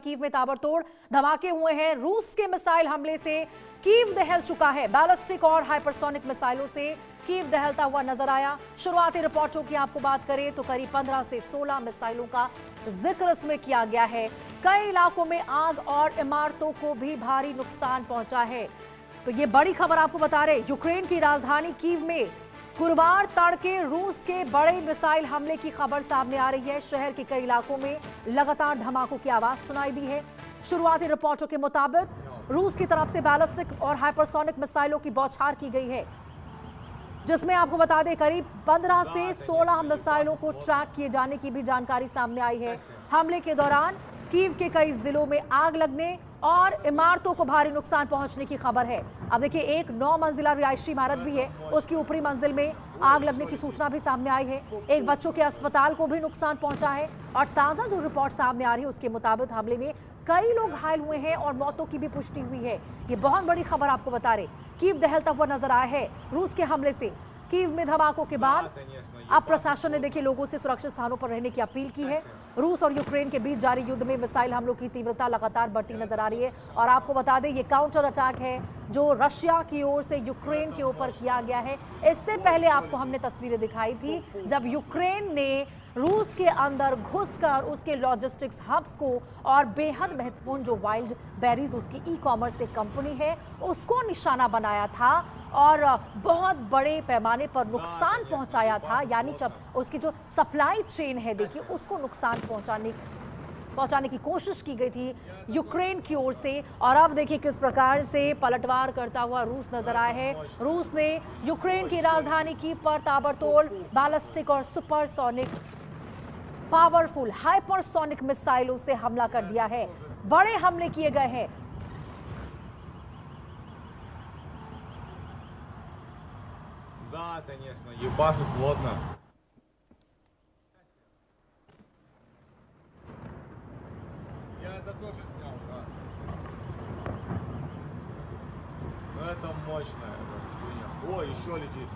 Kyiv में ताबड़तोड़ धमाके हुए हैं। रूस के मिसाइल हमले से कीव दहल चुका है। बैलिस्टिक और हाइपरसोनिक मिसाइलों से कीव दहलता हुआ नजर आया। शुरुआती रिपोर्टों की आपको बात करें तो करीब 15 से 16 मिसाइलों का जिक्र इसमें किया गया है। कई इलाकों में आग और इमारतों को भी भारी नुकसान पहुंचा है। तो ये बड़ी खबर आपको बता रहे, यूक्रेन की राजधानी कीव में गुरुवार तड़के रूस के बड़े मिसाइल हमले की खबर सामने आ रही है। शहर के कई इलाकों में लगातार धमाकों की आवाज सुनाई दी है। शुरुआती रिपोर्टों के मुताबिक रूस की तरफ से बैलिस्टिक और हाइपरसोनिक मिसाइलों की बौछार की गई है, जिसमें आपको बता दें करीब 15 से 16 मिसाइलों को ट्रैक किए जाने की भी जानकारी सामने आई है। हमले के दौरान कीव के कई जिलों में आग लगने और इमारतों को भारी नुकसान पहुंचने की खबर है। अब देखिए, एक 9 मंजिला रिहायशी इमारत भी है, उसकी ऊपरी मंजिल में आग लगने की सूचना भी सामने आई है। एक बच्चों के अस्पताल को भी नुकसान पहुंचा है और ताजा जो रिपोर्ट सामने आ रही है उसके मुताबिक हमले में कई लोग घायल हुए हैं और मौतों की भी पुष्टि हुई है। ये बहुत बड़ी खबर आपको बता रहे, कीव दहलता हुआ नजर आया है रूस के हमले से। कीव में धमाकों के बाद अब प्रशासन ने देखिए लोगों से सुरक्षित स्थानों पर रहने की अपील की है। रूस और यूक्रेन के बीच जारी युद्ध में मिसाइल हमलों की तीव्रता लगातार बढ़ती नजर आ रही है। और आपको बता दें, ये काउंटर अटैक है जो रशिया की ओर से यूक्रेन के ऊपर किया गया है। इससे पहले आपको हमने तस्वीरें दिखाई थी जब यूक्रेन ने रूस के अंदर घुसकर उसके लॉजिस्टिक्स हब्स को और बेहद महत्वपूर्ण जो वाइल्ड बेरीज उसकी ई कॉमर्स एक कंपनी है उसको निशाना बनाया था और बहुत बड़े पैमाने पर नुकसान पहुंचाया था। यानी जब उसकी जो सप्लाई चेन है देखिए उसको नुकसान पहुंचाने की कोशिश की गई थी यूक्रेन की ओर से। और अब देखिए किस प्रकार से पलटवार करता हुआ रूस नजर आया है। रूस ने यूक्रेन की राजधानी कीव पर ताबड़तोड़ बैलिस्टिक और सुपरसोनिक पावरफुल हाइपरसोनिक मिसाइलों से हमला कर दिया है। बड़े हमले किए गए हैं। Да, конечно, ебашут плотно. Я это тоже снял, да. Но это мощная эта хуйня. О, еще летит.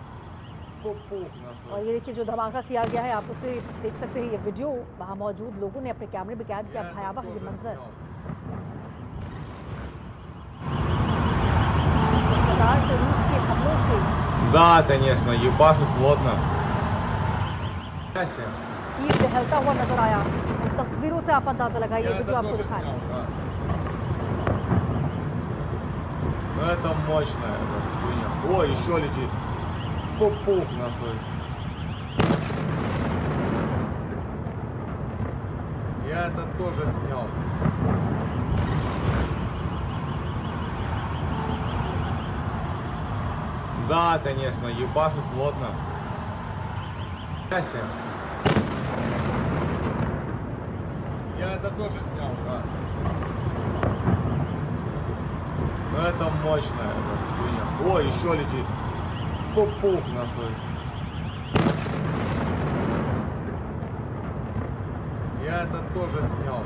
Пух нахуй. और ये देखिए जो धमाका किया गया है, आप उसे देख सकते हैं। ये वीडियो वहां मौजूद लोगों ने अपने कैमरे में कैद किया। भयावह ये मंजर, इस प्रकार से रूस के हमलों से Да, конечно, ебашут плотно. कीव दहलता हुआ नजर आया। इन तस्वीरों से आप अंदाजा लगाइए, Я वीडियो это आपको тоже दिखाएं। снял, да. Но это мощная эта хуйня. О, еще летит. Пух нахуй. Я это тоже снял. Да, конечно, ебашут плотно. Я это тоже снял, да. Но это мощная эта хуйня. О, еще летит. Пух нахуй. Я это тоже снял.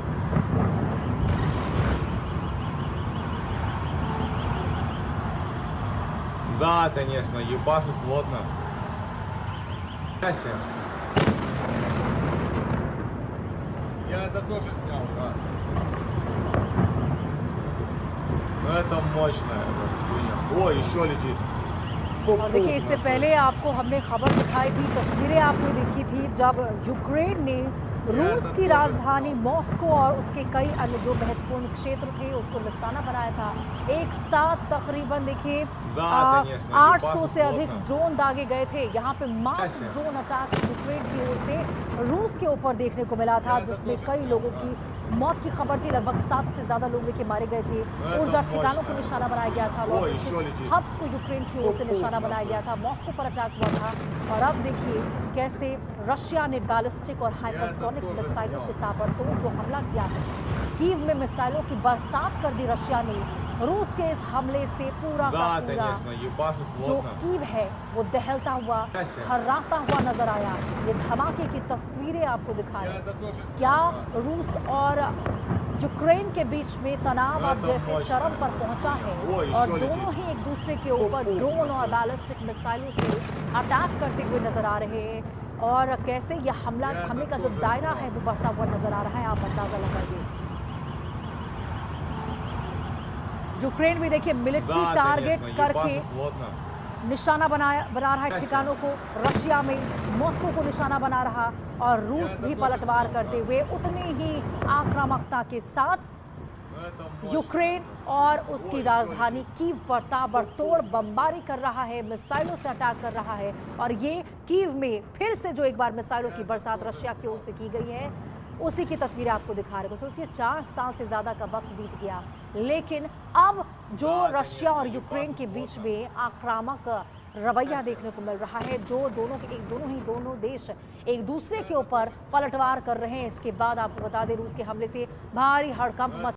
Да, конечно, ебашут плотно. Я это тоже снял, да. Но это мощная эта хуйня. О, еще летит. और देखिए, इससे पहले आपको हमने खबर दिखाई थी, तस्वीरें आपने देखी थी जब यूक्रेन ने रूस की राजधानी मॉस्को और उसके कई अन्य जो महत्वपूर्ण क्षेत्र थे उसको निशाना बनाया था। एक साथ तकरीबन देखिए 800 से अधिक ड्रोन दागे गए थे। यहाँ पे मास ड्रोन अटैक यूक्रेन की ओर से रूस के ऊपर देखने को मिला था, जिसमें कई लोगों की मौत की खबर थी। लगभग 7 से ज्यादा लोग देखिए मारे गए थे। ऊर्जा ठिकानों को निशाना बनाया गया था, लॉजिस्टिक हब्स को यूक्रेन की ओर से निशाना बनाया गया था, मॉस्को पर अटैक हुआ था। और अब देखिए कैसे रशिया ने बैलिस्टिक और हाइपरसोनिक मिसाइलों से ताबड़तोड़ जो हमला किया है। कीव में मिसाइलों की बरसात कर दी रशिया ने। रूस के इस हमले से पूरा का पूरा जो कीव है वो दहलता हुआ, थर्राता हुआ नजर आया। ये धमाके की तस्वीरें आपको दिखा रहे हैं। क्या रूस और यूक्रेन के बीच में तनाव अब जैसे चरम पर पहुंचा है और दोनों ही एक दूसरे के ऊपर ड्रोन और बैलिस्टिक मिसाइलों से अटैक करते हुए नजर आ रहे हैं। और कैसे यह हमले का जो दायरा है वो बढ़ता हुआ नजर आ रहा है, आप अंदाजा लगाइए। यूक्रेन भी देखिए मिलिट्री Да, टारगेट конечно, करके ебашит плотно. निशाना बना रहा है ठिकानों को। रशिया में मॉस्को को निशाना बना रहा और रूस भी पलटवार करते हुए उतनी ही आक्रामकता के साथ Ну, это мощно. यूक्रेन और उसकी राजधानी कीव पर ताबड़तोड़ बमबारी कर रहा है, मिसाइलों से अटैक कर रहा है। और ये कीव में फिर से जो एक बार मिसाइलों की बरसात रशिया की ओर से की गई है, उसी की तस्वीरें आपको दिखा रहे। तो सोचिए 4 साल से ज्यादा का वक्त बीत गया, लेकिन अब जो रशिया और यूक्रेन के बीच में आक्रामक रवैया देखने को मिल रहा है, जो दोनों देश एक दूसरे के ऊपर पलटवार कर रहे हैं। इसके बाद आपको बता दें रूस के हमले से भारी हड़कंप मच